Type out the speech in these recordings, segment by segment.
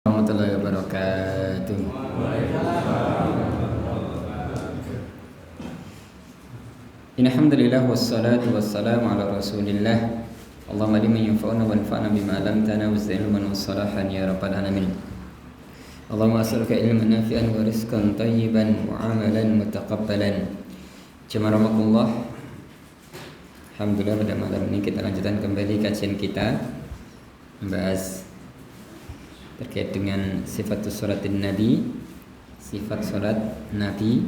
Warahmatullahi wabarakatuh. Alhamdulillah wassalatu wassalamu ala Rasulillah. Allahumma liman yanfa'una wanfa'na bima 'allamtana wa zidna ilman wa salahan ya rabbal alamin. Allahumma as'aluka ilman nafi'an wa rizqan thayyiban wa 'amalan mutaqabbalan. Jamarakumullah. Alhamdulillah pada malam ini kita lanjutkan kembali kajian kita membahas terkait dengan sifat suratin Nabi, sifat surat Nabi,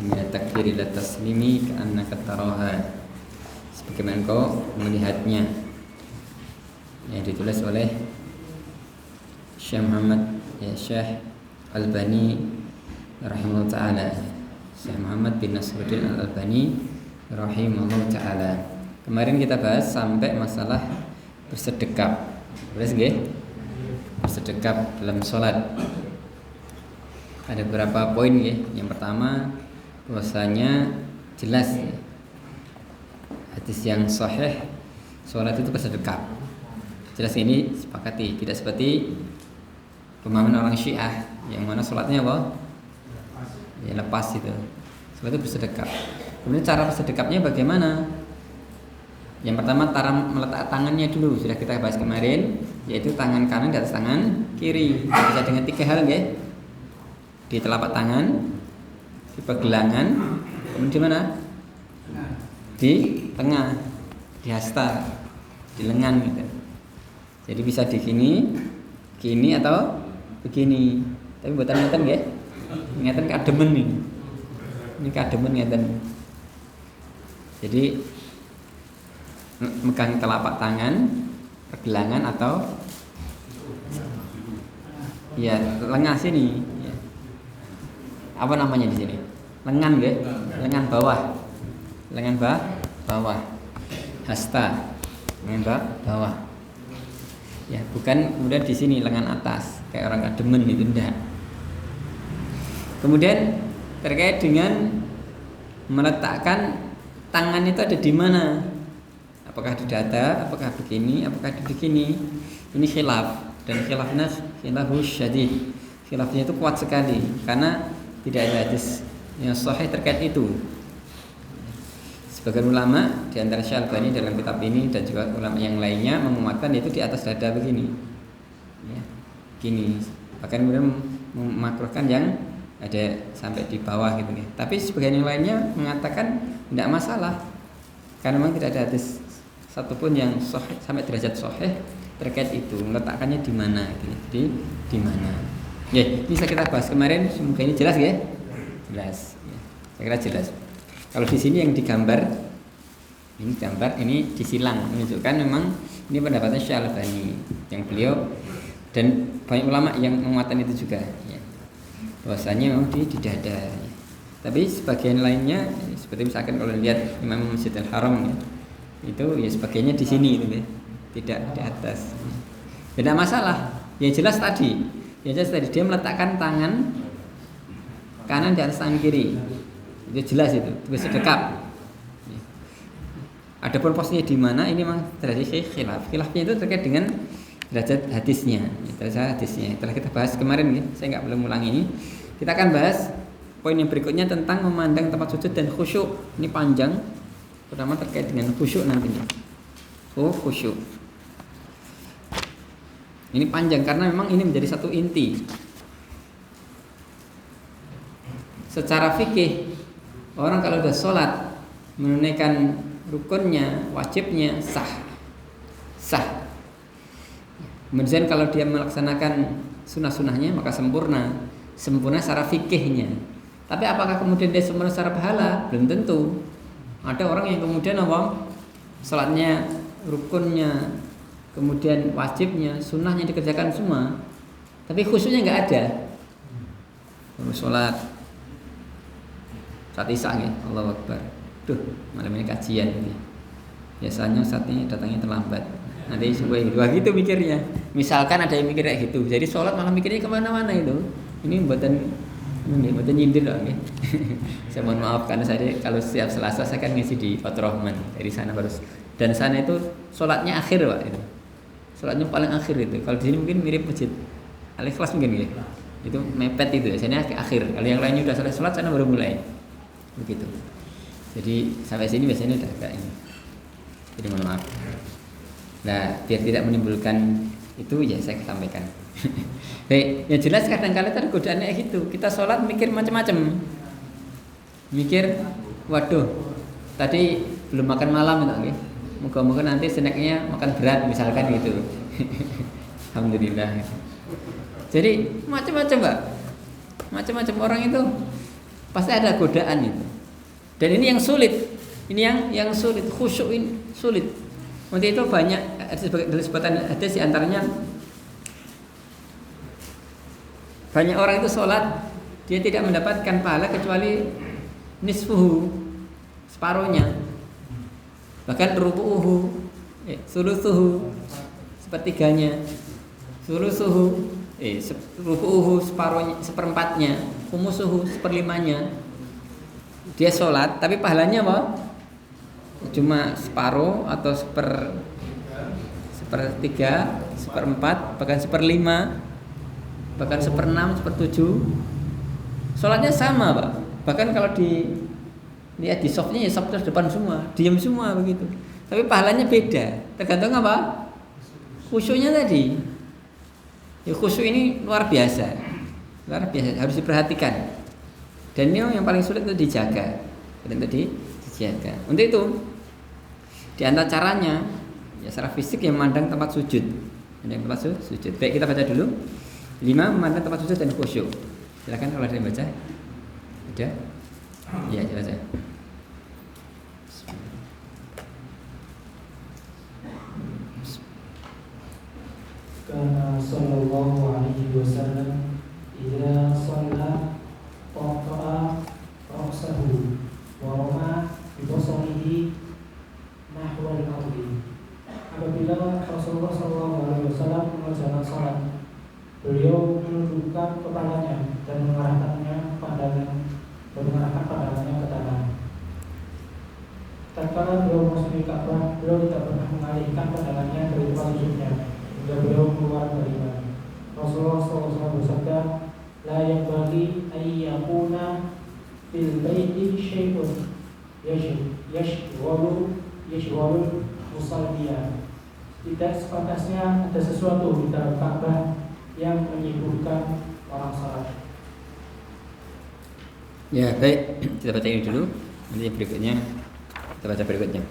min takbir ila taslimi ka'annaka taraha, sebagaimana engkau melihatnya, yang ditulis oleh Syekh Muhammad Syekh Albani rahimahullah ta'ala, Syekh Muhammad bin Nasruddin Al-Albani rahimahullah ta'ala. Kemarin kita bahas sampai masalah bersedekap. Terus nggih? Bersedekap dalam sholat. Ada beberapa poin ya. Yang pertama, bahwasanya jelas ya, hadis yang sahih sholat itu bersedekap. Jelas ini sepakati, tidak seperti pemahaman orang Syiah yang mana sholatnya apa? Ya lepas itu. Sholat itu bersedekap. Kemudian cara bersedekapnya bagaimana? Yang pertama cara meletak tangannya dulu, sudah kita bahas kemarin, yaitu tangan kanan di atas tangan kiri. Bisa dengan tiga hal ya. Di telapak tangan, di pergelangan, kemudian di mana? Di tengah, di hasta, di lengan gitu. Jadi bisa di gini atau begini. Tapi buatan ngeten ya. Ngeten kademen nih. Ini kademen ngeten. Jadi megang telapak tangan, pergelangan atau ya lengan sini. Ya. Apa namanya di sini? Lengan ya, lengan bawah, lengan bawah, hasta, lengan bawah. Ya, bukan kemudian di sini lengan atas kayak orang kademen itu enggak. Kemudian terkait dengan meletakkan tangan itu ada di mana? Apakah di dada, apakah begini, apakah di begini? Ini khilaf, dan khilafnya khilafus syadid. Khilafnya itu kuat sekali karena tidak ada hadis yang sahih terkait itu. Sebagian ulama di antara Syekh Albani dalam kitab ini dan juga ulama yang lainnya menguatkan itu di atas dada begini. Ya, gini. Bahkan kemudian memakruhkan yang ada sampai di bawah gitu nih. Tapi sebagian yang lainnya mengatakan tidak masalah. Karena memang tidak ada hadis satupun yang sahih sampai derajat sahih terkait itu, meletakkannya di mana gitu. Di mana. Ya, bisa kita bahas kemarin, semoga ini jelas ya. Jelas. Ya, saya kira jelas. Kalau di sini yang digambar ini gambar ini disilang menunjukkan memang ini pendapatnya Syekh Albani yang beliau dan banyak ulama yang menguatkan itu juga ya. Bahwasanya memang di dada. Ya. Tapi sebagian lainnya seperti misalkan kalau lihat Imam Masjidil Haram ya, itu ya sebagainya di sini itu ya, tidak di atas. Tidak masalah. Yang jelas tadi dia meletakkan tangan kanan di atas tangan kiri. Itu jelas itu bersedekap. Adapun posisinya di mana ini memang terjadi khilaf. Khilafnya itu terkait dengan derajat hadisnya. Derajat hadisnya. Telah kita bahas kemarin ya. Saya nggak perlu ulangi ini. Kita akan bahas poin yang berikutnya tentang memandang tempat sujud dan khusyuk. Ini panjang, terutama terkait dengan khusyuk nantinya. Khusyuk. Ini panjang karena memang ini menjadi satu inti. Secara fikih, orang kalau sudah sholat menunaikan rukunnya, wajibnya sah. Kemudian kalau dia melaksanakan sunnah-sunnahnya maka sempurna secara fikihnya. Tapi apakah kemudian dia sempurna secara pahala? Belum tentu. Ada orang yang kemudian salatnya, rukunnya, kemudian wajibnya, sunnahnya dikerjakan semua, tapi khusyuknya nggak ada. Salat saat isya ya, Allahu Akbar. Duh, malam ini kajian ini. Biasanya saat ini datangnya terlambat. Nanti supaya gitu mikirnya. Misalkan ada yang mikir kayak gitu, jadi sholat malah mikirnya kemana-mana itu. Ini buatan nyindir loh. Okay? Saya mohon maaf karena saya kalau setiap Selasa saya kan ngisi di Fatur Rahman dari sana baru. Dan sana itu sholatnya akhir Pak itu. Sholatnya paling akhir itu. Kalau di sini mungkin mirip masjid Al-Ikhlas mungkin ya. Itu mepet itu biasanya akhir. Kalau yang lainnya udah selesai sholat sana baru mulai. Begitu. Jadi sampai sini biasanya udah agak ini. Jadi mohon maaf. Nah, biar tidak menimbulkan itu ya saya sampaikan. Baik, yang jelas kadang-kadang ada godaannya gitu. Kita sholat mikir macam-macam. Mikir, waduh, tadi belum makan malam itu, okay? Moga-moga nanti snacknya makan berat misalkan gitu. Alhamdulillah. Jadi macam-macam Pak. Macam-macam orang itu pasti ada godaan itu. Dan ini yang sulit. Ini yang sulit, khusyuk ini sulit. Untuk itu banyak dari sebatan hadis di antaranya banyak orang itu sholat dia tidak mendapatkan pahala kecuali nisfuhu, separuhnya, bahkan rubu'uhu, sulusuhu, sepertiganya, sulusuhu, rubu'uhu, separuhnya, seperempatnya, khumusuhu, seperlimanya. Dia sholat tapi pahalanya apa? Cuma separuh atau sepertiga, seperempat, bahkan seperlima, bahkan seperenam, sepertujuh. Sholatnya sama Pak. Bahkan kalau lihat di softnya ya soft depan semua, diam semua begitu. Tapi pahalanya beda. Tergantung apa? Khusyuknya tadi. Ya khusyuk ini luar biasa. Luar biasa, harus diperhatikan. Dan ini yang paling sulit itu dijaga. Untuk dijaga. Untuk itu di antara caranya ya secara fisik yang memandang tempat sujud. Yang tempat sujud. Baik, kita baca dulu. 5 memandang tempat sujud dan khusyuk. Silakan kalau ada yang baca. Ada? Iya, baca. Karena sallallahu alaihi wasallam idza shalla qata'a ra'sahu wa rama bi basarihi nahwa al-ardi. Apabila Rasulullah sallallahu alaihi wasallam mengerjakan salat, beliau menundukkan kepalanya dan mengarahkan pandangannya ke tanah. Tatkala beliau memasuki Ka'bah, beliau tidak pernah mengalihkan pandangannya dari tempat sujudnya hingga beliau keluar dari Mina. Rasulullah SAW bersabda, "La yanbaghi an yakuna fil baiti syai'un yashghalu musalliya." Tidak sepantasnya ada sesuatu di dalam Ka'bah yang menyibukkan orang salat. Ya, baik. Kita baca ini dulu. Nanti berikutnya kita baca berikutnya.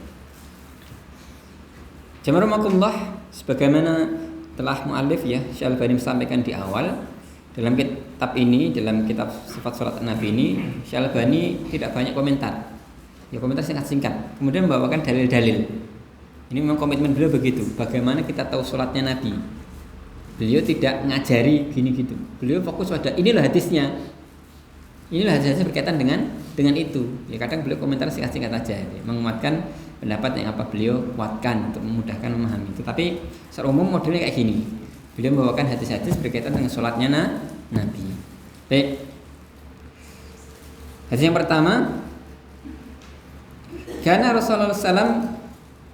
Jamarumakumullah, sebagaimana telah muallif ya Syekh Al-Albani sampaikan di awal dalam kitab ini, dalam kitab sifat salat Nabi ini, Syekh Al-Albani tidak banyak komentar. Ya komentar singkat-singkat. Kemudian membawakan dalil-dalil. Ini memang komitmen beliau begitu. Bagaimana kita tahu salatnya Nabi? Beliau tidak ngajari gini gitu. Beliau fokus pada inilah hadisnya. Inilah hadisnya berkaitan dengan itu. Ya kadang beliau komentar singkat-singkat aja, ya, menguatkan pendapat yang apa beliau kuatkan untuk memudahkan memahami. Tetapi secara umum modelnya kayak gini. Beliau membawakan hadis-hadis berkaitan dengan sholatnya Nabi. Baik. Hadis yang pertama, karena Rasulullah SAW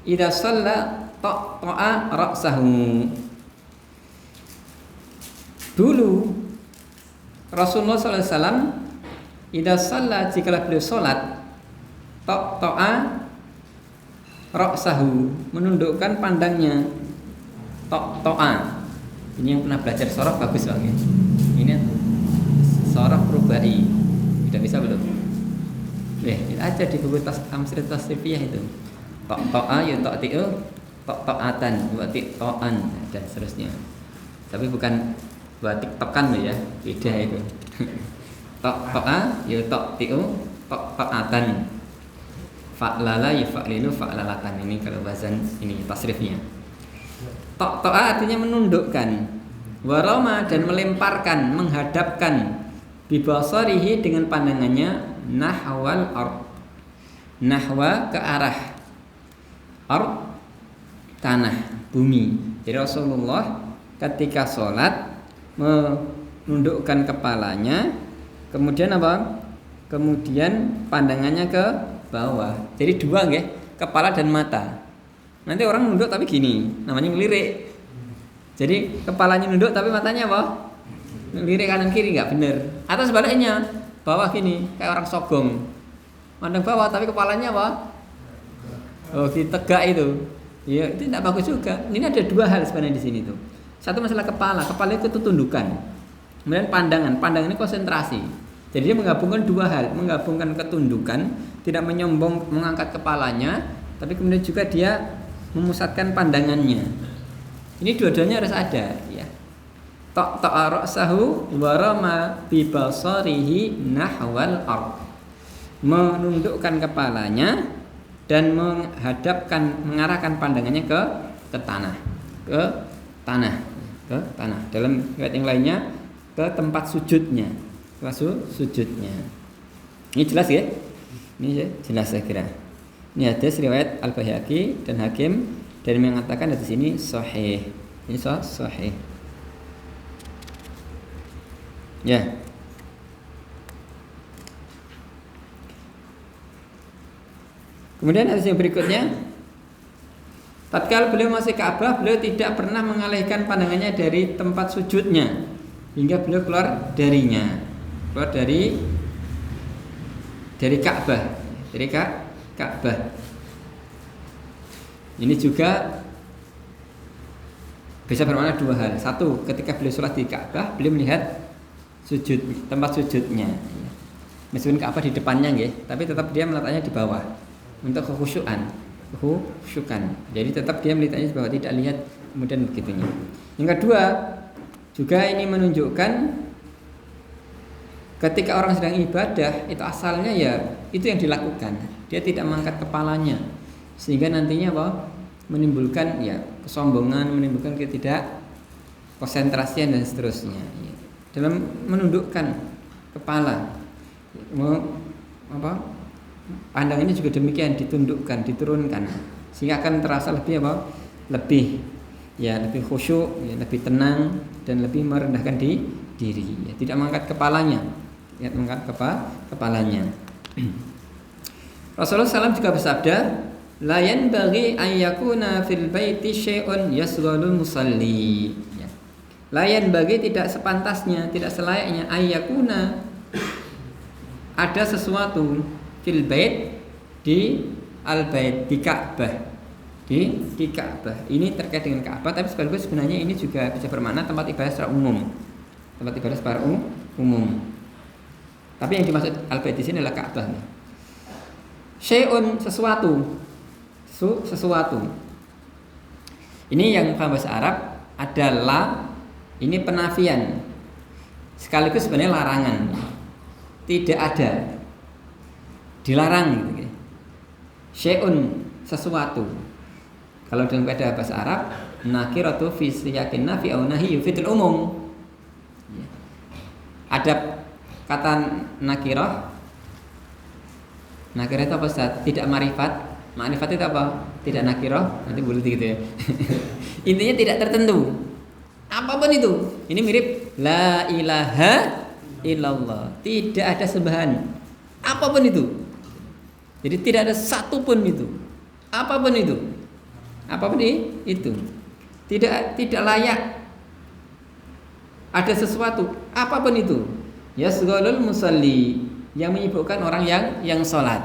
idza shalla ta'a ra'sahu. Dulu Rasulullah SAW idza shalla, jikalau beliau sholat, ta'a ra'sahu, menundukkan pandangnya. Ta'a. Ini yang pernah belajar sorof bagus banget. Ini sorof rubai. Tidak bisa belum? Kita aja di buku Tamsil Tasrifiyah itu. Ta'a ya ta'ti'u, ta'atan, wa ta'an dan seterusnya. Tapi bukan buat tiktokan loh ya, beda itu. Ta'a ya ta'ti'u, ta'atan. Fa'lala ya fa'lilu, fa'lalatan. Ini kalau bahasan ini tasrifnya. Ta'a artinya menundukkan, warama dan melemparkan, menghadapkan, bibasarihi dengan pandangannya, nahwal ard, nahwa ke arah ard, tanah, bumi. Jadi Rasulullah ketika sholat menundukkan kepalanya, kemudian apa? Kemudian pandangannya ke bawah. Jadi dua nggih, kepala dan mata. Nanti orang nunduk tapi gini, namanya ngelirik. Jadi kepalanya nunduk tapi matanya apa? Lirik kanan kiri nggak bener. Atau sebaliknya, bawah gini, kayak orang sogong. Mandang bawah tapi kepalanya apa? Oh, tegak itu. Ya, itu tidak bagus juga. Ini ada dua hal sebenarnya di sini tuh. Satu masalah kepala. Kepala itu tundukan. Kemudian pandangan. Pandangan ini konsentrasi. Jadi dia menggabungkan dua hal, menggabungkan ketundukan, tidak menyombong, mengangkat kepalanya, tapi kemudian juga dia memusatkan pandangannya. Ini dua-duanya harus ada, ya. Ta'ara ra'sahu wa rama bi basarihi nahwal ard. Menundukkan kepalanya dan mengarahkan pandangannya ke tanah. Dalam riwayat yang lainnya ke tempat sujudnya. Sujudnya. Ini jelas ya? Ini ya, jelas saya kira. Ini hadis riwayat Al-Baihaqi dan Hakim dan mengatakan hadis ini sahih. Ini sahih. Ya. Kemudian hadis yang berikutnya, tatkala beliau masih Ka'bah, beliau tidak pernah mengalihkan pandangannya dari tempat sujudnya hingga beliau keluar darinya. Keluar dari Ka'bah, Ka'bah. Ini juga bisa bermakna dua hal. Satu, ketika beliau sholat di Ka'bah, beliau melihat tempat sujudnya. Meskipun Ka'bah di depannya, tapi tetap dia meletaknya di bawah untuk kekhusyukan. Jadi tetap dia melihatnya di bawah, tidak lihat kemudian begitunya. Yang kedua, juga ini menunjukkan ketika orang sedang ibadah, itu asalnya ya itu yang dilakukan. Dia tidak mengangkat kepalanya, sehingga nantinya menimbulkan ya kesombongan, menimbulkan konsentrasian dan seterusnya. Dalam menundukkan kepala, pandangannya juga demikian, ditundukkan, diturunkan, sehingga akan terasa lebih khusyuk, ya, lebih tenang dan lebih merendahkan diri. Ya, tidak mengangkat kepalanya. Rasulullah SAW juga bersabda, la yanbaghi an yakuna fil baiti syai'un yasghalul musalli. Ya. La yanbaghi, tidak sepantasnya, tidak selayaknya, an yakuna, ada sesuatu fil bait, di al-bait, di Ka'bah. Di Ka'bah. Ini terkait dengan Ka'bah, tapi sekaligus sebenarnya ini juga bisa bermakna tempat ibadah secara umum. Tempat ibadah secara umum. Tapi yang dimaksud al-bait di sini adalah Ka'bah. Syai'un, sesuatu. Ini yang bahasa Arab adalah ini penafian. Sekaligus sebenarnya larangan. Tidak ada. Dilarang gitu. Syai'un, sesuatu. Kalau dalam kaidah bahasa Arab, nakiratu fi siyaqin nafi au nahyi yufidul umum. Ada kata nakirah. Nakirah itu apa, Ustaz? Tidak ma'rifat. Ma'rifat itu apa? Tidak nakirah. Nanti bulat gitu ya. Intinya tidak tertentu. Apapun itu. Ini mirip la ilaha illallah. Tidak ada sembahan. Apapun itu. Jadi tidak ada satupun itu. Apapun itu. Tidak layak ada sesuatu, apapun itu. Yasghalul musalli, yang menyibukkan orang yang sholat.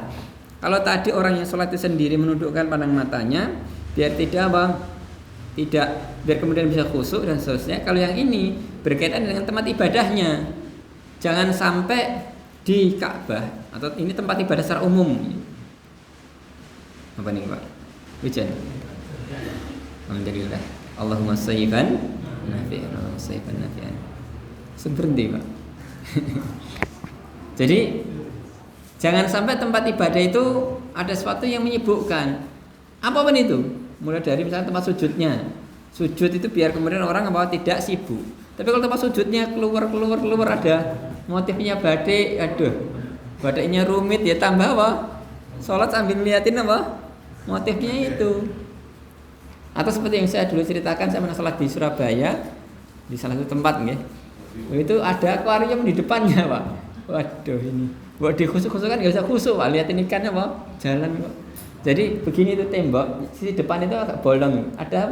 Kalau tadi orang yang sholat itu sendiri menundukkan pandang matanya, biar biar kemudian bisa khusyuk dan seterusnya. Kalau yang ini berkaitan dengan tempat ibadahnya, jangan sampai di Ka'bah atau ini tempat ibadah secara umum. Apa nih Pak? Hujan. Alhamdulillah. Allahumma sayyiban nafi'an. Allahumma sayyiban nafi'an. Berhenti Pak. Jadi jangan sampai tempat ibadah itu ada sesuatu yang menyibukkan. Apapun itu. Mulai dari misalnya tempat sujudnya. Sujud itu biar kemudian orang tidak sibuk. Tapi kalau tempat sujudnya keluar ada motifnya batik, batiknya rumit, ya tambah sholat sambil ngeliatin motifnya itu. Atau seperti yang saya dulu ceritakan, saya pernah sholat di Surabaya di salah satu tempat itu ada akuarium di depannya Pak. Waduh, ini buat dikhusuk-khusuk kan nggak usah khusuk Pak, liatin ikannya jalan Pak. Jadi begini itu tembok, sisi depan itu agak bolong. Ada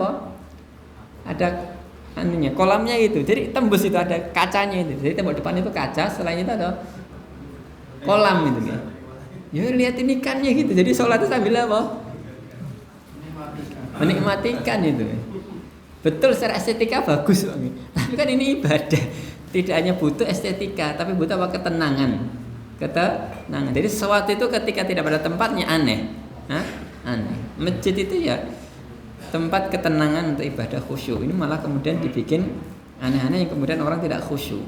anunya, kolamnya itu. Jadi tembus itu ada kacanya itu. Jadi tembok depan itu kaca, selain itu ada kolam gitu ya. Ya lihat ini ikannya gitu. Jadi sholat itu sambil apa? Menikmati ikan itu. Betul secara estetika bagus, tapi kan ini ibadah. Tidak hanya butuh estetika, tapi butuh apa? Ketenangan. Jadi sesuatu itu ketika tidak pada tempatnya aneh. Aneh. Masjid itu ya tempat ketenangan untuk ibadah khusyuk. Ini malah kemudian dibikin aneh-aneh yang kemudian orang tidak khusyuk.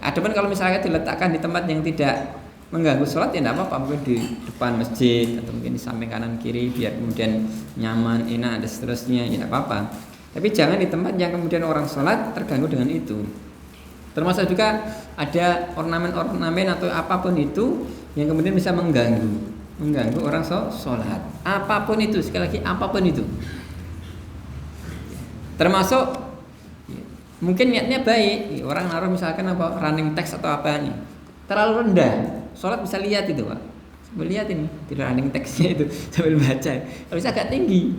Adapun kalau misalnya diletakkan di tempat yang tidak mengganggu sholat ya tidak apa-apa, mungkin di depan masjid atau mungkin di samping kanan kiri biar kemudian nyaman, enak dan seterusnya ya tidak apa-apa. Tapi jangan di tempat yang kemudian orang sholat terganggu dengan itu. Termasuk juga ada ornamen-ornamen atau apapun itu yang kemudian bisa mengganggu orang sholat. Apapun itu, sekali lagi apapun itu. Termasuk mungkin niatnya baik, orang naruh misalkan apa running text atau apa nih terlalu rendah, sholat bisa lihat itu Pak, melihat ini di running textnya itu sambil baca, kalau bisa agak tinggi,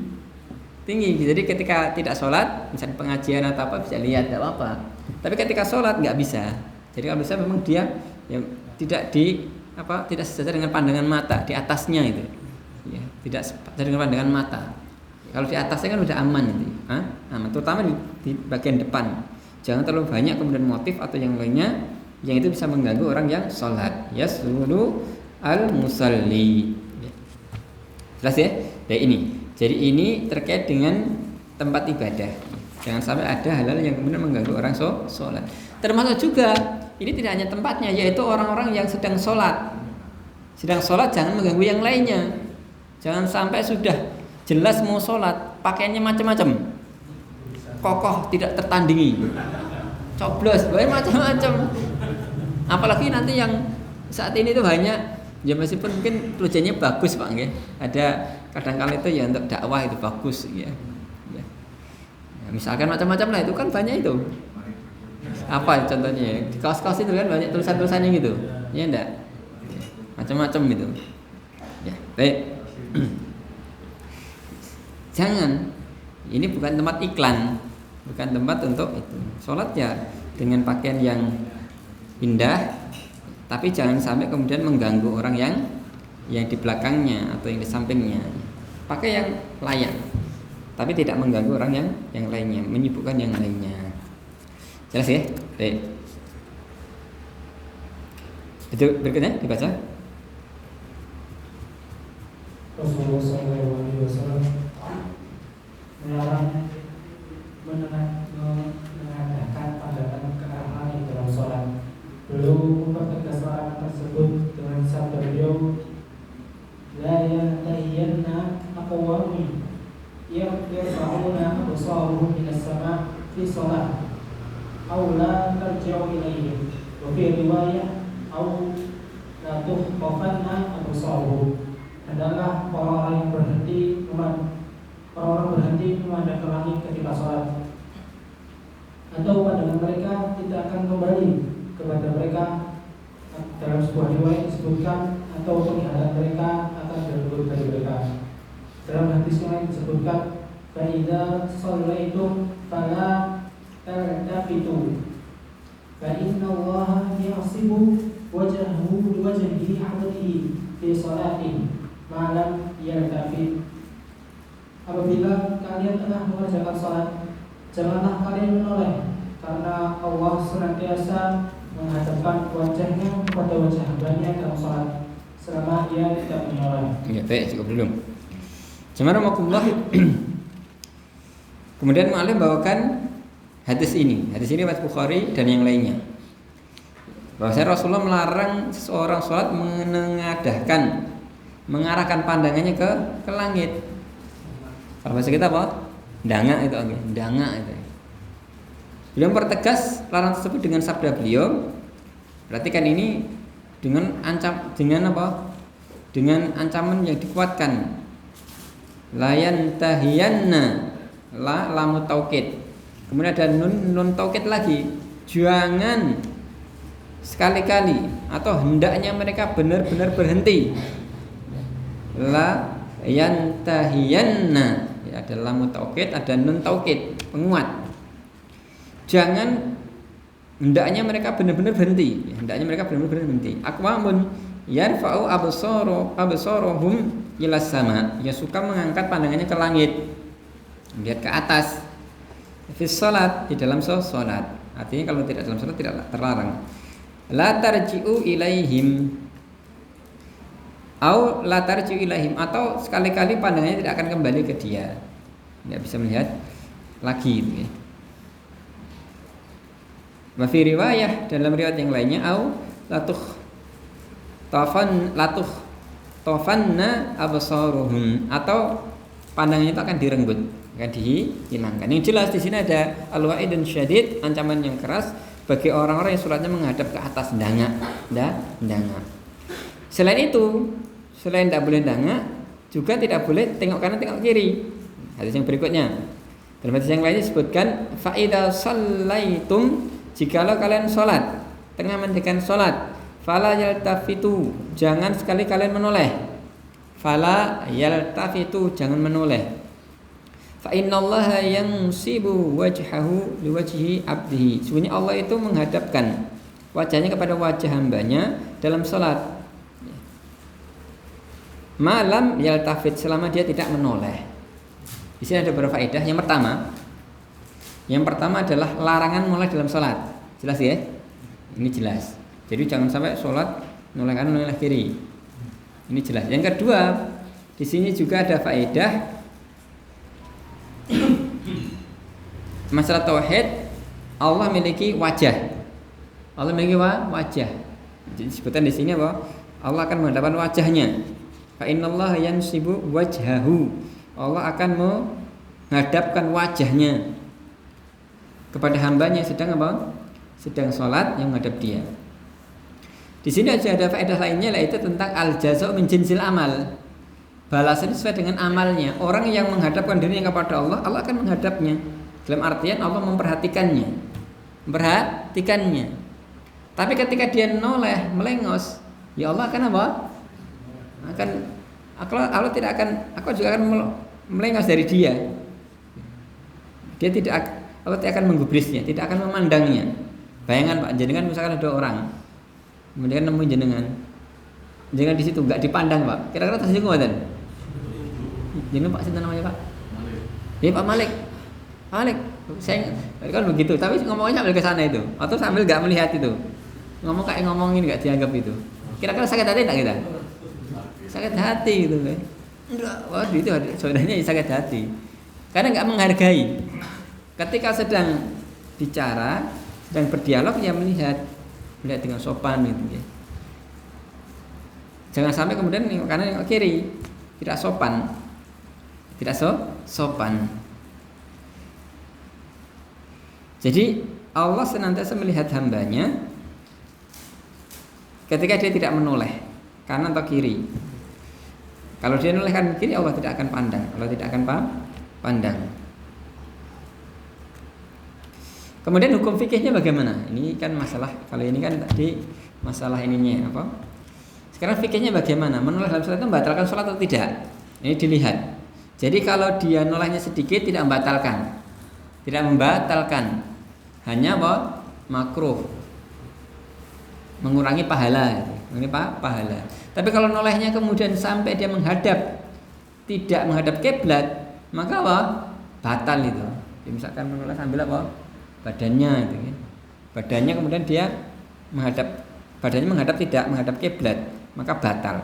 jadi ketika tidak sholat, misalnya pengajian atau apa bisa lihat, tidak apa-apa, tapi ketika sholat nggak bisa, jadi kalau bisa memang dia ya, tidak sejajar dengan pandangan mata di atasnya itu, ya, tidak sejajar dengan pandangan mata. Kalau di atasnya kan udah aman itu, aman, terutama di bagian depan. Jangan terlalu banyak kemudian motif atau yang lainnya yang itu bisa mengganggu orang yang sholat. Yasulu al-musalli. Jelas ya? Ya ini. Jadi ini terkait dengan tempat ibadah. Jangan sampai ada hal-hal yang kemudian mengganggu orang sholat. Termasuk juga ini tidak hanya tempatnya, yaitu orang-orang yang sedang sholat. Sedang sholat jangan mengganggu yang lainnya. Jangan sampai sudah jelas mau sholat, pakaiannya macam-macam, kokoh tidak tertandingi, coblos, macam-macam. Apalagi nanti yang saat ini itu banyak, ya meskipun mungkin tujuannya bagus Pak, ya. Ada kadang-kala itu ya untuk dakwah itu bagus, ya. Misalkan macam-macam lah itu kan banyak itu. Apa contohnya? Di kaos-kaos itu kan banyak tulisan-tulisannya gitu, ya enggak? Macam-macam gitu. Ya, baik. Jangan, ini bukan tempat iklan, bukan tempat untuk itu. Sholat ya dengan pakaian yang indah, tapi jangan sampai kemudian mengganggu orang yang di belakangnya atau yang di sampingnya. Pakai yang layak, tapi tidak mengganggu orang yang lainnya, menyibukkan yang lainnya. Jelas ya? Baik. Itu berikutnya dibaca. Rasulullah SAW melarang menengadahkan pandangan ke arah langit dalam sholat. Beliau mempertegas larangan tersebut dengan sabda beliau, la yantahiyanna aqwamin yarfa'una absarahum ila sama' fi sholat aw la tarji'u ilayhim wa fi riwayah aw la tuhqafanna absarahum. Adalah orang-orang yang berhenti memandang ke langit ketika sholat, atau pandangan mereka tidak akan kembali kepada mereka. Dalam sebuah riwayat disebutkan atau penglihatan mereka akan berlutut dari mereka. Dalam hadis yang lain disebutkan, "Fa'idza shallaitum fala taltafitu fa inna Allaha yahsibu wajhahu biwajhi 'abdihi fi salatihi ma lam yaltafit." Apabila kalian tengah mengerjakan salat, janganlah kalian menoleh, karena Allah senantiasa menghadapkan wajahnya kepada wajah hambanya dalam salat selama ia tidak menoleh. Ya, baik, cukup dulu. Bismillahirrahmanirrahim. Kemudian Mu'allim bawakan hadis ini riwayat Bukhari dan yang lainnya. Bahwasanya Rasulullah melarang seseorang salat mengarahkan pandangannya ke langit. Kalau bahasa kita apa? Dangak itu, dangak itu. Beliau mempertegas larangan tersebut dengan sabda beliau. Berarti kan ini dengan ancaman yang dikuatkan. Layan tahiyanna, lamu taukid. Kemudian ada nun taukid lagi. Jangan sekali-kali atau hendaknya mereka benar-benar berhenti. La yantahiyanna, ya, ada lamu taukid, ada nun taukid, penguat. Jangan hendaknya mereka benar-benar berhenti. Aqwamun yarfa'u absarohum ila sama, yang suka mengangkat pandangannya ke langit, melihat ke atas. Fi salat, di dalam salat. Artinya kalau tidak dalam salat tidak terlarang. La tarji'u ilaihim atau sekali-kali pandangannya tidak akan kembali ke dia. Tidak bisa melihat lagi gitu ya. Wa fi riwayah, dalam riwayat yang lainnya, tofanna absaruhum, atau pandangannya itu akan direnggut, akan dihilangkan. Yang jelas di sini ada al-wa'id dan syadid, ancaman yang keras bagi orang-orang yang sholatnya menghadap ke atas, dangak. Selain itu, selain tidak boleh dangak, juga tidak boleh tengok kanan tengok kiri. Hadis yang berikutnya, dalam hadis yang lainnya disebutkan, fa idza shallaitum, jikalau kalian sholat, tengah mendirikan sholat, fala yaltafitu, jangan sekali kalian menoleh. Fala yaltafitu, jangan menoleh. Fa innallaha yansibu wajhahu liwajhi abdihi, sebenarnya Allah itu menghadapkan wajahnya kepada wajah hambanya dalam sholat. Malam yaltafit, selama dia tidak menoleh. Di sini ada beberapa faedah. Yang pertama adalah larangan menoleh dalam sholat. Jelas ya? Ini jelas. Jadi jangan sampai sholat noleh kanan noleh kiri. Ini jelas. Yang kedua, di sini juga ada faedah masalah tauhid. Allah memiliki wajah. Jadi disebutkan di sini apa? Allah akan menghadapkan wajahnya. Fa innallaha yansibu wajhahu, Allah akan menghadapkan wajahnya kepada hambanya sedang apa? Sedang sholat yang menghadap dia. Di sini aja ada faedah lainnya, yaitu tentang al-jazaa min jinsil amal. Balasan sesuai dengan amalnya. Orang yang menghadapkan dirinya kepada Allah, Allah akan menghadapnya. Dalam artian Allah memperhatikannya. Tapi ketika dia noleh, melengos, ya Allah akan apa? Allah tidak akan, aku juga akan melengos dari dia. Allah tidak akan menggubrisnya, tidak akan memandangnya. Bayangan Pak, jenengan misalkan ada orang, kemudian nemu jenengan di situ nggak dipandang Pak, kira-kira tersinggung nggak? Jenengan Pak, siapa namanya Pak? Ya Pak Malik. Saya kan begitu, tapi ngomongnya sambil ke sana itu, atau sambil nggak melihat itu, ngomongin nggak dianggap itu. Kira-kira sakit hati nggak kita? Sakit hati gitu kan? Enggak, waduh itu saudaranya sakit hati, karena nggak menghargai. Ketika sedang bicara, sedang berdialog, ya melihat dengan sopan gitu ya. Jangan sampai kemudian nengok kanan nengok kiri, tidak sopan. Jadi Allah senantiasa melihat hambanya ketika dia tidak menoleh kanan atau kiri. Kalau dia menoleh kanan kiri, Allah tidak akan pandang. Kemudian hukum fikihnya bagaimana? Ini kan masalah, kalau ini kan tadi masalah ininya apa? Sekarang fikihnya bagaimana? Menoleh dalam sholat itu membatalkan sholat atau tidak? Ini dilihat. Jadi kalau dia nolehnya sedikit tidak membatalkan, hanya apa? Makruh, mengurangi pahala. Tapi kalau nolehnya kemudian sampai dia tidak menghadap kiblat, maka apa? Batal itu. Jadi misalkan menoleh sambil apa? Badannya itu ya. Badannya kemudian dia menghadap tidak menghadap kiblat, maka batal.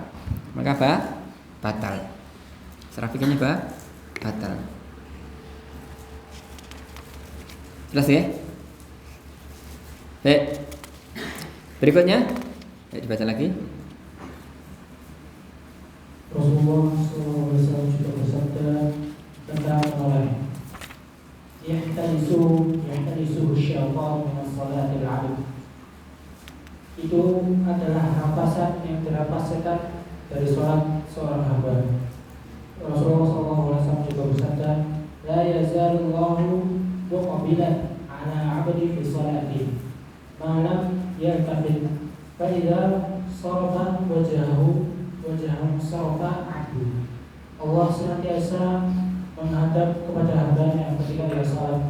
Secara fikihnya batal. Jelas ya? Baik. Berikutnya, dibaca lagi. Rasulullah SAW juga bersabda tentang menoleh. Yahtalisu syaitan min salatil 'abd. Itu adalah rampasan yang dirampas setan dari sholat seorang hamba. Rasulullah SAW juga bersabda, la yazalullahu muqbilan ala 'abdi fi salati ma lam yaltafit fa idza sarafa wajhahu sarafa 'abdu. Allah senantiasa menghadap kepada hambanya ketika dia salat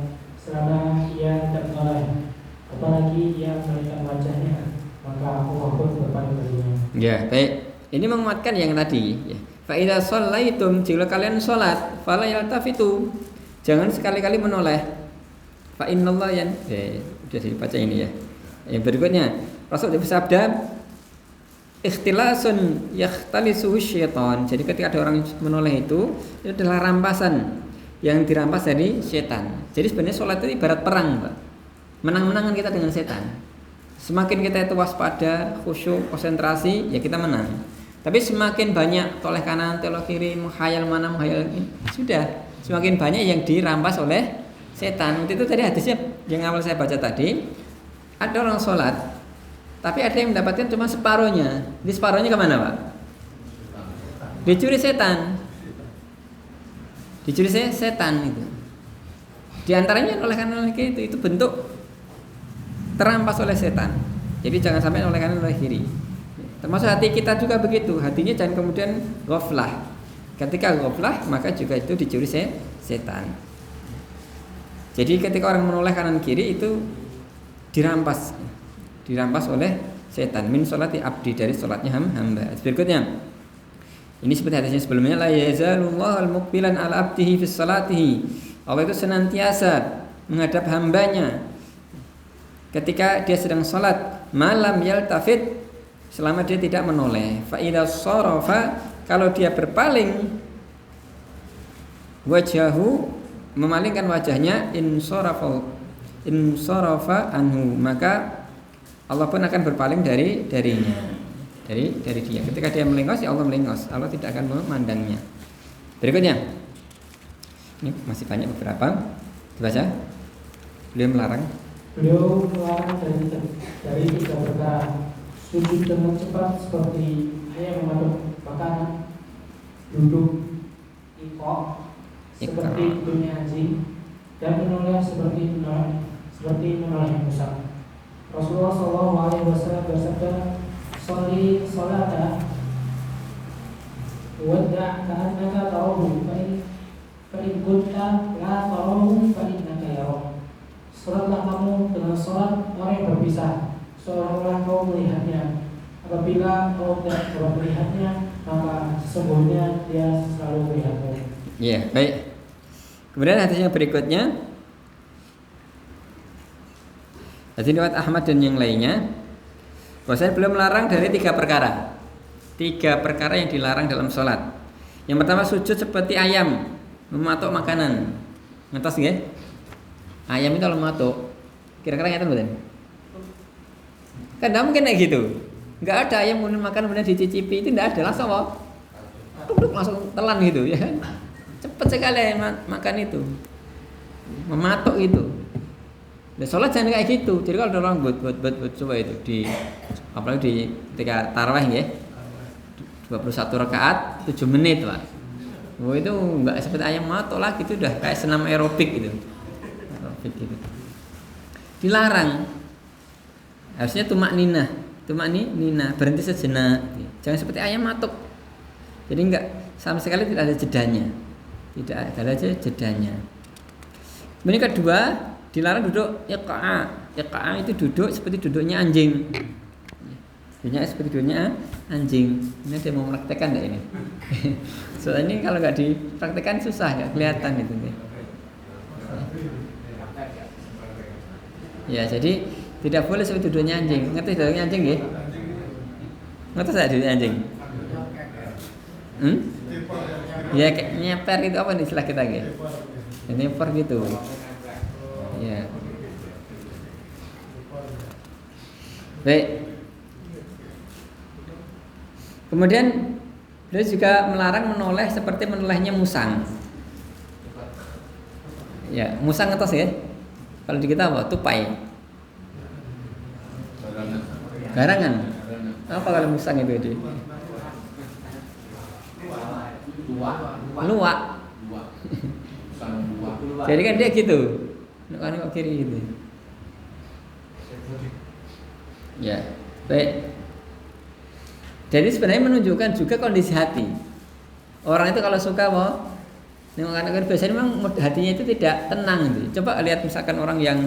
selama ia tidak menoleh, apalagi ia memalingkan wajahnya, maka aku pun berpaling darinya. Ya, baik. Ini menguatkan yang tadi. Ya. Fa idza shallaitum, jika kalian sholat, fala yaltafitu, jangan sekali-kali menoleh. Fa innallaha sudah dibaca ini ya. Yang berikutnya, Rasul bersabda, ikhtilasun yakhtalisuhu syaitan. Jadi ketika ada orang menoleh itu adalah rampasan yang dirampas dari setan. Jadi sebenarnya sholat itu ibarat perang, Pak. Menang-menangan kita dengan setan. Semakin kita itu waspada, khusyuk, konsentrasi, ya kita menang. Tapi semakin banyak toleh kanan, toleh kiri, menghayal mana, menghayal ini, sudah semakin banyak yang dirampas oleh setan. Itu tadi hadisnya yang awal saya baca tadi, ada orang sholat, tapi ada yang mendapatkan cuma separuhnya. Di separuhnya kemana, Pak? Dicuri setan. Dicuri setan itu. Di antaranya oleh kanan oleh kiri itu bentuk terampas oleh setan. Jadi jangan sampai oleh kanan oleh kiri. Termasuk hati kita juga begitu. Hatinya jangan kemudian ghaflah. Ketika ghaflah maka juga itu dicuri setan. Jadi ketika orang menoleh kanan kiri itu dirampas oleh setan. Min sholati abdi, dari sholatnya hamba. Berikutnya, ini seperti hadisnya sebelumnya, la yazalullahu al-muqbilan ala abdihi fi sholatihi. Allah itu senantiasa menghadap hambanya ketika dia sedang sholat, malam yaltafit, selama dia tidak menoleh. Fa idza sharafa, kalau dia berpaling, wajahu, memalingkan wajahnya, in sharafa anhu, maka Allah pun akan berpaling darinya, dari dia. Ketika dia melengos, ya Allah melengos, Allah tidak akan memandangnya. Berikutnya, ini masih banyak beberapa, dibaca. Beliau melarang dari 3 perkara: sujud dengan cepat seperti ayam mematuk makanan, duduk ikok seperti dunia anjing, dan menoleh seperti menoleh musang. Rasulullah SAW bersabda, "Sholli sholata wadda' ka'annaka tarahu, fa in kunta la tarahu fa innaka yarahu." Sholatlah kamu dengan sholat orang yang berpisah, seolah-olah kau melihatnya. Apabila kau tidak melihatnya, maka sesungguhnya dia selalu melihatmu. Ya, baik. Kemudian hadis yang berikutnya, hadis riwayat Ahmad dan yang lainnya, bahwasanya beliau melarang dari 3 perkara. 3 perkara yang dilarang dalam sholat. Yang pertama, sujud seperti ayam mematuk makanan. Ngetos nggih? Ayam itu kalau mematuk, kira-kira ngeten mboten? Kan tidak mungkin kayak gitu. Enggak ada ayam kemudian makan kemudian dicicipi, itu tidak ada, langsung apa? Duduk langsung telan gitu ya kan. Cepat sekali makan itu. Mematuk itu. Nah, sholat jangan kayak gitu. Jadi kalau ada orang buat coba itu di apalagi di ketika tarawih ya. 21 rakaat 7 menit, Pak. Oh, itu enggak seperti ayam matuk lagi, itu udah kayak senam aerobik gitu. Gitu. Dilarang. Harusnya tumak nina, berhenti sejenak. Jangan seperti ayam matuk. Jadi enggak, sama sekali tidak ada jedanya. Tidak ada jedanya. Kemudian kedua, dilarang duduk iqa'a. Iqa'a itu duduk seperti duduknya anjing. Duduknya seperti duduknya anjing. Ini dia mau mempraktekkan enggak ini? Soalnya ini kalau enggak dipraktekkan susah, enggak kelihatan itu nih. Ya, jadi tidak boleh seperti duduknya anjing. Ngerti duduknya anjing nggih? Ngerti saya duduknya anjing? Ya kayak nyeper itu apa nih istilah kita nggih? Nyeper gitu. Ya. Baik. Kemudian beliau juga melarang menoleh seperti menolehnya musang. Ya, musang ngetos ya? Kalau di kita apa? Tupai. Garangan. Apa kalau musang itu? Luwak. Jadi kan dia gitu. Kan kok kiri gitu. Ya, baik. Jadi sebenarnya menunjukkan juga kondisi hati. Orang itu kalau suka mau Karena biasanya memang hatinya itu tidak tenang gitu. Coba lihat misalkan orang yang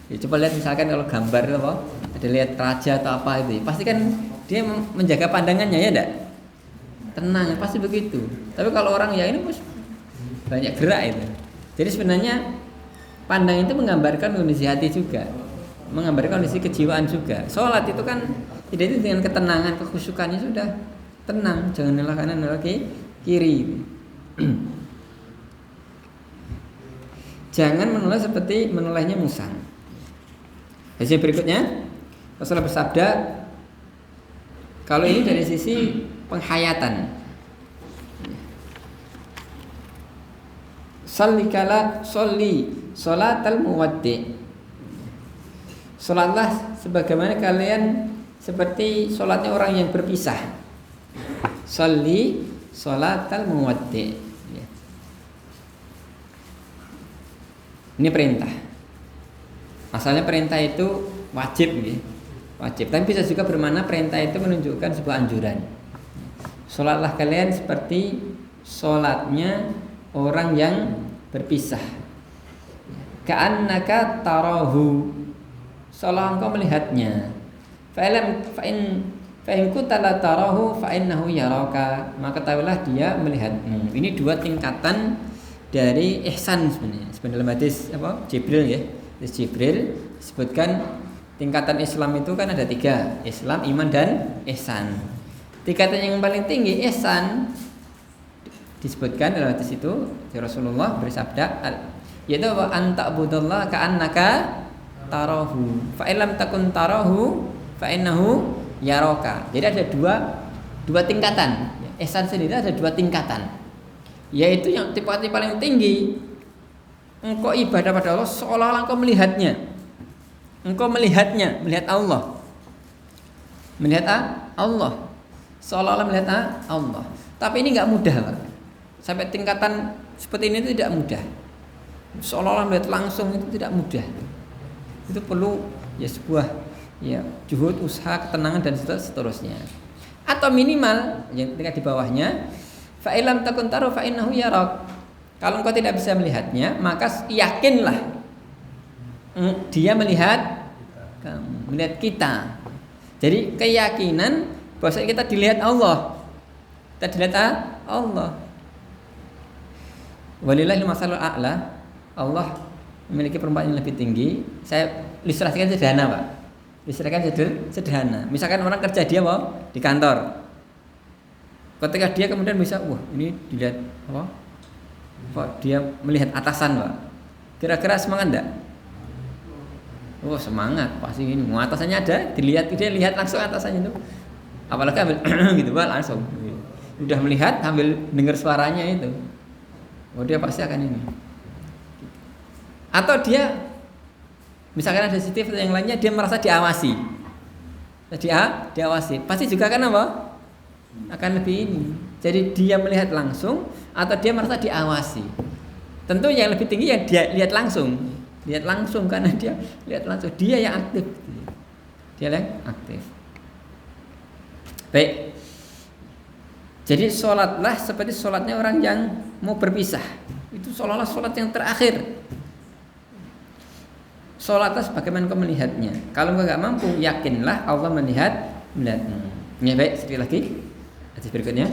coba lihat misalkan kalau gambar itu apa? Ada lihat raja atau apa itu. Pasti kan dia menjaga pandangannya ya enggak? Tenang, pasti begitu. Tapi kalau orang yang ini banyak gerak itu. Jadi sebenarnya pandang itu menggambarkan kondisi hati juga. Menggambarkan kondisi kejiwaan juga. Sholat itu kan identik dengan ketenangan, kekhusyukannya sudah tenang, jangan nolak kanan nolak kiri. Jangan menoleh seperti menolehnya musang. Hadis berikutnya Rasulullah bersabda, kalau ini dari sisi penghayatan, sholli sholatal muwaddi. Sholatlah sebagaimana kalian seperti sholatnya orang yang berpisah. Sholli sholatal muwaddi. Ini perintah. Asalnya perintah itu wajib, wajib. Tapi bisa juga bermakna perintah itu menunjukkan sebuah anjuran. Sholatlah kalian seperti sholatnya orang yang berpisah. Ka'annaka tarahu, seolah engkau melihatnya. Fa'in kutala tarahu fa'innahu yaraka, maka tahuilah dia melihatmu. Ini dua tingkatan dari ihsan sebenarnya. Dalam hadis apa? Jibril ya. Hadis Jibril disebutkan tingkatan Islam itu kan ada 3, Islam, iman dan ihsan. Tingkatan yang paling tinggi ihsan disebutkan dalam hadis itu Rasulullah bersabda, yaitu wa anta'budallaha ka'annaka tarahu fa illam takun tarahu fa innahu yaraka. Jadi ada dua tingkatan. Ihsan sendiri ada 2 tingkatan. Yaitu yang tingkatan paling tinggi, engkau ibadah pada Allah seolah-olah engkau melihatnya. Engkau melihatnya, melihat Allah. Melihat Allah. Seolah-olah melihat Allah. Tapi ini enggak mudah, Pak. Sampai tingkatan seperti ini itu tidak mudah. Seolah-olah melihat langsung itu tidak mudah. Itu perlu ya sebuah juhud, usaha, ketenangan dan seterusnya. Atau minimal yang tingkat di bawahnya, fa illam takun taru fa innahu yarak. Kalau engkau tidak bisa melihatnya, maka yakinlah dia melihat kamu, melihat kita. Jadi keyakinan bahwa kita dilihat Allah. Kita dilihat Allah. Walillahil masalul a'la. Allah memiliki perumpamaan yang lebih tinggi. Saya ilustrasikan sederhana, Pak. Ilustrasikan sederhana. Misalkan orang kerja dia di kantor. Ketika dia kemudian bisa, ini dilihat apa? Dia melihat atasan, Pak. Kira-kira semangat enggak? Semangat, pasti ini. Atasannya ada, dia lihat langsung atasannya itu. Apalagi ambil gitu, Pak, langsung. Udah melihat, ambil dengar suaranya itu. Dia pasti akan ini. Atau dia misalkan ada CCTV atau yang lainnya, dia merasa diawasi. Diawasi. Pasti juga kan apa? Akan lebih ini. Jadi dia melihat langsung atau dia merasa diawasi. Tentu yang lebih tinggi yang dia lihat langsung. Lihat langsung karena dia lihat langsung. Dia yang aktif. Dia yang aktif. Baik. Jadi sholatlah seperti sholatnya orang yang mau berpisah. Itu seolah-olah sholat yang terakhir. Sholatlah sebagaimana kau melihatnya. Kalau kau nggak mampu, yakinlah Allah melihatmu. Ya baik, sekali lagi. Hadis berikutnya.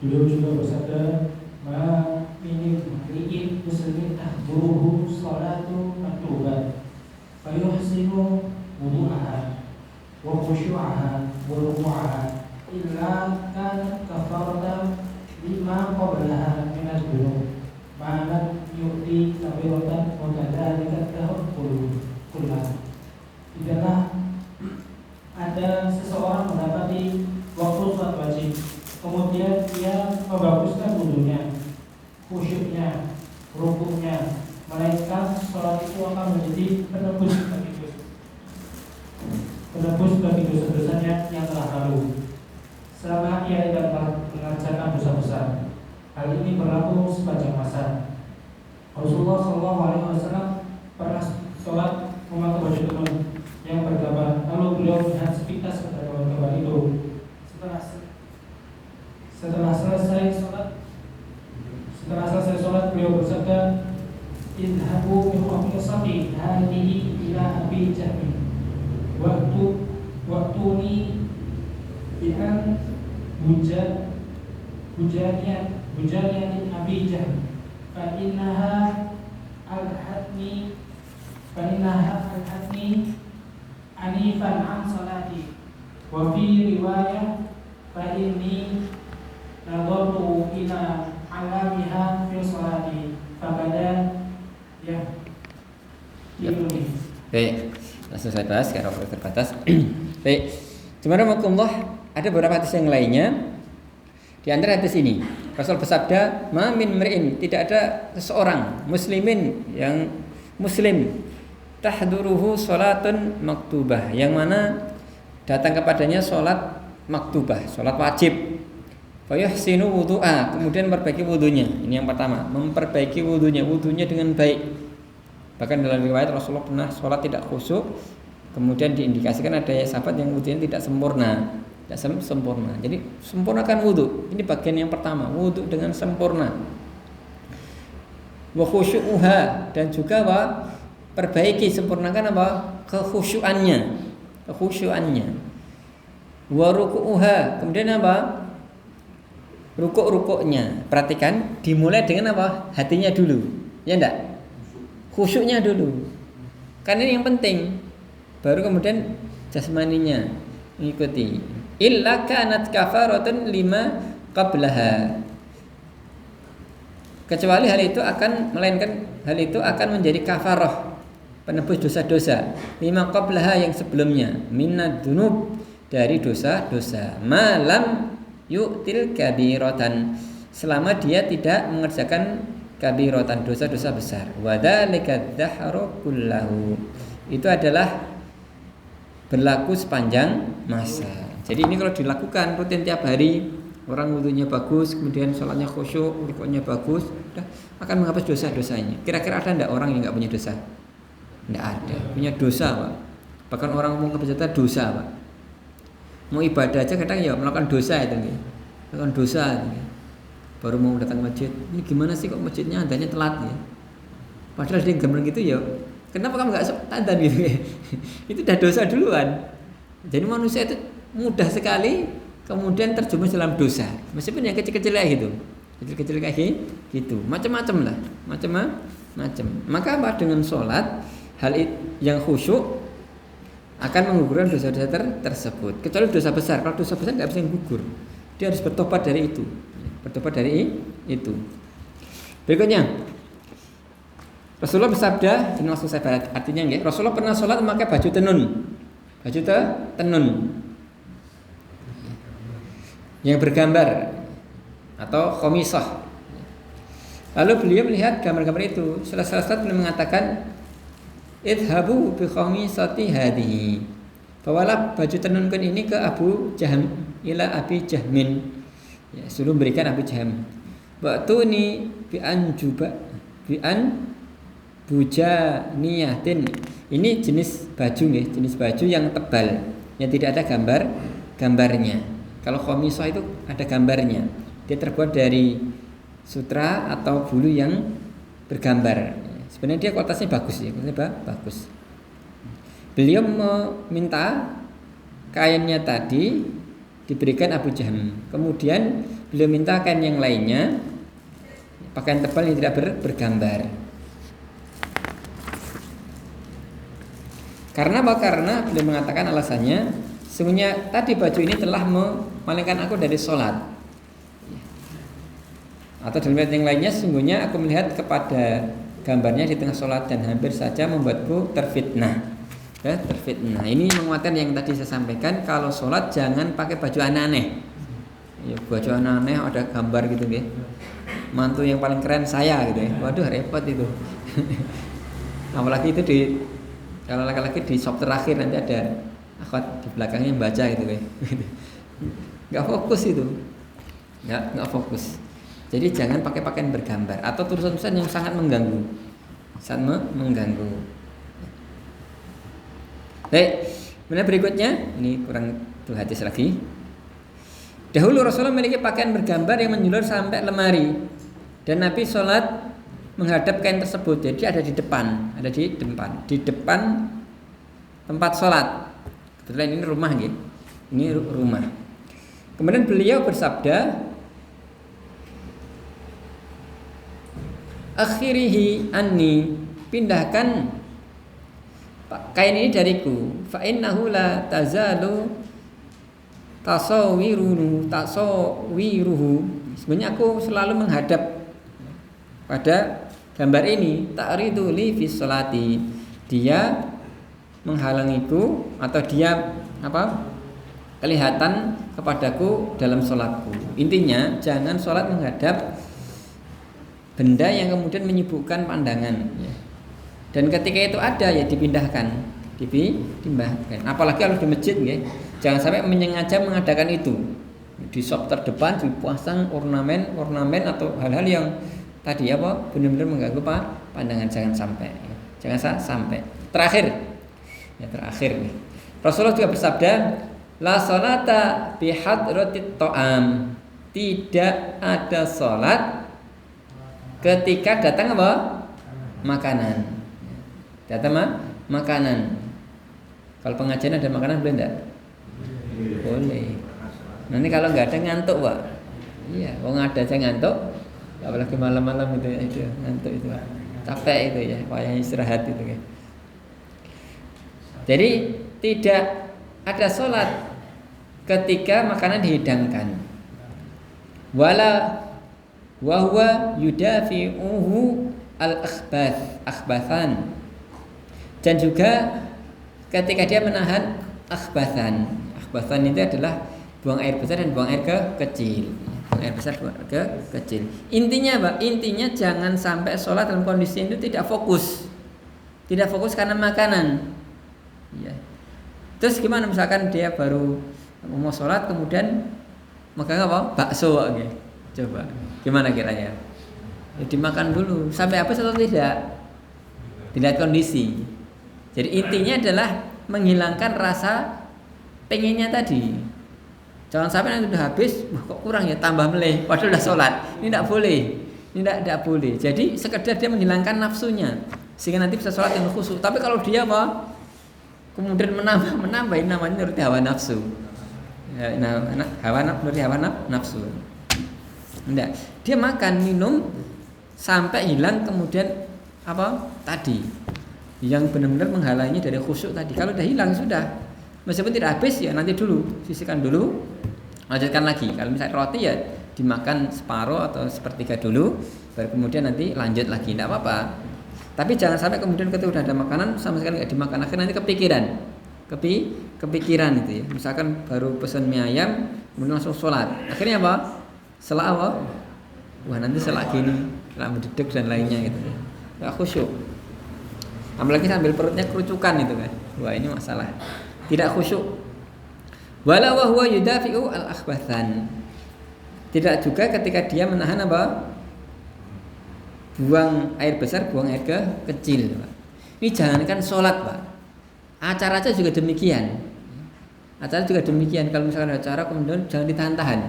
Beliau juga bersabda, ma min mri'in muslimin tahduruhu sholatu maktubat fa yuhsinu wudu'aha wa khusyu'aha wa ruku'aha illa kanat kafaratan lima qablaha min al-dhunub ma lam yu'ti kabiratan wa kadzalika tahaqqul kullah. Tidaklah ada seseorang mendapati waktu sholat wajib, kemudian dia membaguskan wudunya, khusyuknya, rukuknya, melainkan sholat itu akan menjadi penebus bagi dosa-dosanya yang telah lalu, selama ia tidak mengerjakan dosa besar. Hal ini berlaku sepanjang masa. Rasulullah SAW pernah sholat memakai baju tenun yang bergambar, lalu beliau melihat sepintas kepada kawan-kawan itu. Abi Jahm waktuni bi'an bujaniyatin Abi Jahm fa innaha alhatni anifan an salati wa fi riwayah fa inni nadartu ila alamiha fi salati fa bada Baik, langsung saya bahas karena waktu terbatas. Baik, Bismillahirrahmanirrahim. Ada beberapa hadis yang lainnya. Di antara hadis ini, Rasul bersabda, "Ma min mri'in," tidak ada seseorang muslimin yang muslim tahduruhu salatun maktubah, yang mana datang kepadanya salat maktubah, salat wajib. Fa yuhsinu wudu'a, kemudian memperbaiki wudunya. Ini yang pertama, memperbaiki wudunya dengan baik. Bahkan dalam riwayat Rasulullah pernah sholat tidak khusyuk, kemudian diindikasikan ada sahabat yang wudunya tidak sempurna, Jadi sempurnakan wudu. Ini bagian yang pertama, wudu dengan sempurna. Wa khusyu'uha, dan juga perbaiki, sempurnakan kekhusyuannya. Wa ruku'uha, kemudian rukuk-rukuknya. Perhatikan, dimulai dengan hatinya dulu, ya enggak? Khusyuknya dulu, karena ini yang penting. Baru kemudian jasmaninya mengikuti. Illa kanat kafaratun lima qablaha, kecuali hal itu akan menjadi kafarah, penebus dosa-dosa. Lima qablaha, yang sebelumnya, minad dunub, dari dosa-dosa. Malam yu'til kabiratan, selama dia tidak mengerjakan kabiratan, dosa-dosa besar. Wadzalika dzahru kullahu, itu adalah berlaku sepanjang masa. Jadi ini kalau dilakukan rutin tiap hari, orang wudunya bagus, kemudian sholatnya khusyuk, rukuknya bagus, akan menghapus dosa-dosanya. Kira-kira ada enggak orang yang enggak punya dosa? Enggak ada, punya dosa, Pak. Bahkan orang ngomong kebiasaan dosa, Pak. Mau ibadah aja kadang ya melakukan dosa itu, melakukan dosa. Baru mau datang masjid, ini gimana sih kok masjidnya adanya telat ya? Padahal dia gambar gitu ya, kenapa kamu nggak tanda gitu ya? Itu udah dosa duluan. Jadi manusia itu mudah sekali kemudian terjumus dalam dosa, meskipun yang kecil-kecil kayak gitu, macam-macam lah, macam-macam. Maka dengan sholat, hal yang khusyuk akan menggugurkan dosa-dosa tersebut. Kecuali dosa besar, kalau dosa besar nggak bisa gugur, dia harus bertobat dari itu. Berikutnya, Rasulullah bersabda, ini langsung saya barat artinya nggih. Rasulullah pernah sholat memakai baju tenun yang bergambar atau khomisah. Lalu beliau melihat gambar-gambar itu. Salah satu beliau mengatakan, idhabu bi khomisati hadhihi, bawalah baju tenunkan ini ke Abu Jahm, ila Abi Jahmin. Ya, suruh berikan Abu Jahm. Ba'tuni bi'an bujaniyatin. Ini jenis baju yang tebal, yang tidak ada gambarnya. Kalau khomisah itu ada gambarnya. Dia terbuat dari sutra atau bulu yang bergambar. Sebenarnya dia kualitasnya bagus ya, bagus. Beliau meminta kainnya tadi diberikan Abu Jahm. Kemudian beliau minta kain yang lainnya, pakaian tebal yang tidak bergambar. Karena apa? Karena beliau mengatakan alasannya, sesungguhnya tadi baju ini telah memalingkan aku dari sholat. Atau dalam ayat yang lainnya, sesungguhnya aku melihat kepada gambarnya di tengah sholat dan hampir saja membuatku terfitnah. Terfitnah. Ini menguatkan yang tadi saya sampaikan, kalau sholat jangan pakai baju aneh-aneh. Ya, baju aneh-aneh ada gambar gitu ya. Mantu yang paling keren saya gitu ya. Waduh, repot itu. Apalagi itu kalau laki-laki di shop terakhir nanti ada akhwat di belakangnya yang baca gitu ya. Nggak fokus itu. Nggak fokus. Jadi jangan pakai pakaian bergambar atau tulisan-tulisan yang sangat mengganggu. Baik, kemudian berikutnya, ini kurang 2 hadis lagi. Dahulu Rasulullah memiliki pakaian bergambar yang menjulur sampai lemari, dan Nabi sholat menghadap kain tersebut. Jadi ada di depan, di depan tempat sholat. Kebetulan ini rumah gitu. Ini rumah. Kemudian beliau bersabda, akhirihi anni, pindahkan kain ini dariku. Fa innahu la tazalu tasawiruhu. Sebenarnya aku selalu menghadap pada gambar ini. Ta'ridu li fi sholati. Dia menghalangiku atau dia kelihatan kepadaku dalam sholatku. Intinya jangan sholat menghadap benda yang kemudian menyibukkan pandangan ya. Dan ketika itu ada ya dipindahkan. Apalagi kalau di masjid ya. Jangan sampai menyengaja mengadakan itu. Di shop terdepan dipasang ornamen atau hal-hal yang tadi benar-benar mengganggu pandangan. Jangan sampai ya. Jangan sampai. Terakhir nih. Rasulullah juga bersabda, la salata bi hadratit ta'am. Tidak ada salat ketika datang makanan. Datang makanan. Kalau pengajian ada makanan boleh enggak? Boleh. Nanti kalau nggak ada ngantuk, Pak. Iya, wong ada aja ngantuk. Apalagi malam-malam itu ngantuk itu. Capek itu ya, wayang istirahat itu ya. Jadi tidak ada sholat ketika makanan dihidangkan. Wala wahwa yudafi'uhu al-akhbathan. Dan juga ketika dia menahan akhbathan. Akhbathan itu adalah buang air besar dan buang air kecil. Buang air besar, buang air kecil. Intinya Pak, jangan sampai sholat dalam kondisi itu tidak fokus. Tidak fokus karena makanan. Ya. Terus gimana misalkan dia baru mau sholat kemudian makan bakso gitu. Coba gimana kiranya? Ya, dimakan dulu sampai habis atau tidak? Dilihat kondisi. Jadi intinya adalah menghilangkan rasa pengennya tadi. Jangan sampai nanti udah habis, kok kurang ya, tambah meleh. Padahal udah sholat. Ini tidak boleh. Ini tidak boleh. Jadi sekedar dia menghilangkan nafsunya sehingga nanti bisa sholat yang khusyuk. Tapi kalau dia kemudian menambah ini namanya nuruti hawa nafsu. Ya, nuruti hawa nafsu. Enggak. Dia makan minum sampai hilang kemudian tadi yang benar-benar menghalangi dari khusyuk tadi. Kalau udah hilang sudah. Meskipun tidak habis ya nanti dulu, sisihkan dulu, lanjutkan lagi. Kalau misalnya roti ya dimakan separuh atau sepertiga dulu, baru kemudian nanti lanjut lagi, tidak apa-apa. Tapi jangan sampai kemudian ketika udah ada makanan sama sekali nggak dimakan, akhirnya nanti kepikiran itu ya. Misalkan baru pesan mie ayam, kemudian langsung sholat. Akhirnya Setelah wah nanti setelah gini, setelah mendedek dan lainnya gitu. Nggak khusyuk. Apalagi sambil perutnya kerucukan itu kan. Wah ini masalah. Tidak khusyuk. Wala wa huwa yudafi'u al-akhbathan. Tidak juga ketika dia menahan buang air besar, buang air kecil, Pak. Ini jangankan sholat, Pak. Acara aja juga demikian. Kalau misalkan acara kemudian jangan ditahan-tahan.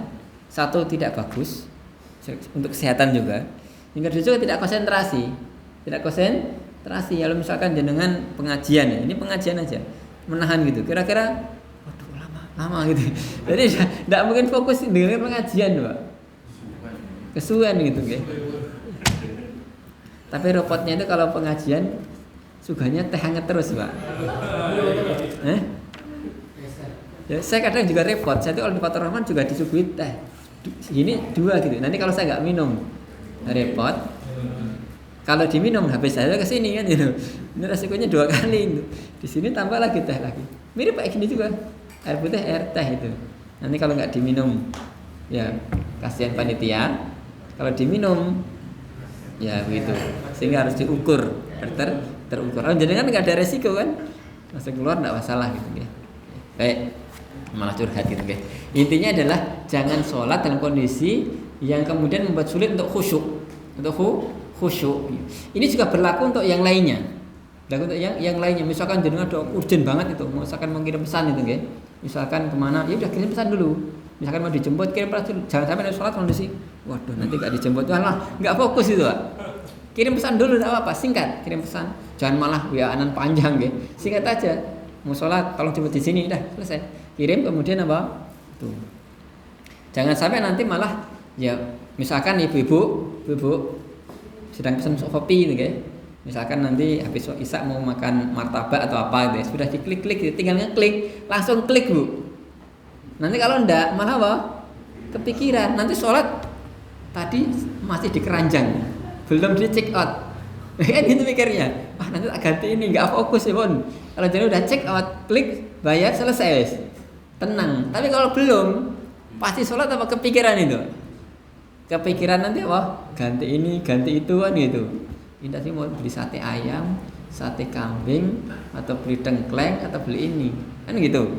Satu, tidak bagus untuk kesehatan juga. Yang kedua juga tidak konsentrasi. Kalau misalkan jenengan pengajian ya, ini pengajian aja. Menahan gitu, kira-kira waduh lama gitu. Jadi tidak mungkin fokus dengan pengajian, Pak. Kesuwen gitu ya. Tapi repotnya itu kalau pengajian suganya teh hangat terus, Pak. Ya, saya kadang juga repot. Saya itu kalau di Fathur Rahman juga disuguhi teh. Ini 2 gitu. Nanti kalau saya nggak minum repot. Kalau diminum habis saya ke sini kan gitu. Ini resikonya 2 kali gitu. Di sini tambah lagi teh lagi. Mirip kayak gini juga. Air putih, air teh itu. Nanti kalau nggak diminum ya kasihan panitia. Kalau diminum ya begitu. Sehingga harus diukur, terukur. Jadi kan nggak ada resiko kan. Masuk keluar nggak masalah gitu ya. Baik, malah curhat gitu ya. Intinya adalah jangan sholat dalam kondisi yang kemudian membuat sulit untuk khusyuk. Khusyuk. Ini juga berlaku untuk yang lainnya. Yang lainnya, misalkan jenengan ada urgent banget itu, misalkan mau kirim pesan itu, nggih. Misalkan kemana, ya udah kirim pesan dulu. Misalkan mau dijemput, kirim pesan dulu. Jangan sampai sholat kondisi, waduh nanti nggak dijemput, wah nggak fokus itu, Pak. Kirim pesan dulu, tidak apa-apa, singkat, kirim pesan. Jangan malah WA-an panjang, nggih. Singkat aja. mau sholat tolong jemput di sini, dah selesai. Kirim kemudian apa? Tuh. Jangan sampai nanti malah ya misalkan ibu-ibu sedang pesan kopi gitu ya. Misalkan nanti habis Isya mau makan martabak atau apa gitu ya. Sudah diklik-klik, tinggal ngeklik, langsung klik Bu. Nanti kalau enggak malah apa? Kepikiran, nanti sholat tadi masih di keranjang, belum di check out. Kan gitu mikirnya. Wah, nanti tak ganti ini, enggak fokus ya, Bon. Kalau jadi udah check out, klik, bayar, selesai. Tenang. Tapi kalau belum, pasti sholat apa kepikiran itu? Kepikiran nanti apa? Ganti ini, ganti itu kan gitu. Ini sih mau beli sate ayam, sate kambing, atau beli tengkleng, atau beli ini, kan gitu.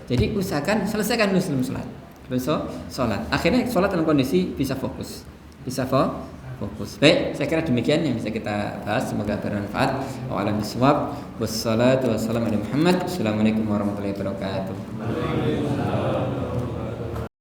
Jadi usahakan selesaikan dulu sebelum sholat. Terus sholat. Akhirnya sholat dalam kondisi bisa fokus, fokus. Baik, saya kira demikian yang bisa kita bahas. Semoga bermanfaat. Wa'alaikumsalam. Wassalamualaikum warahmatullahi wabarakatuh.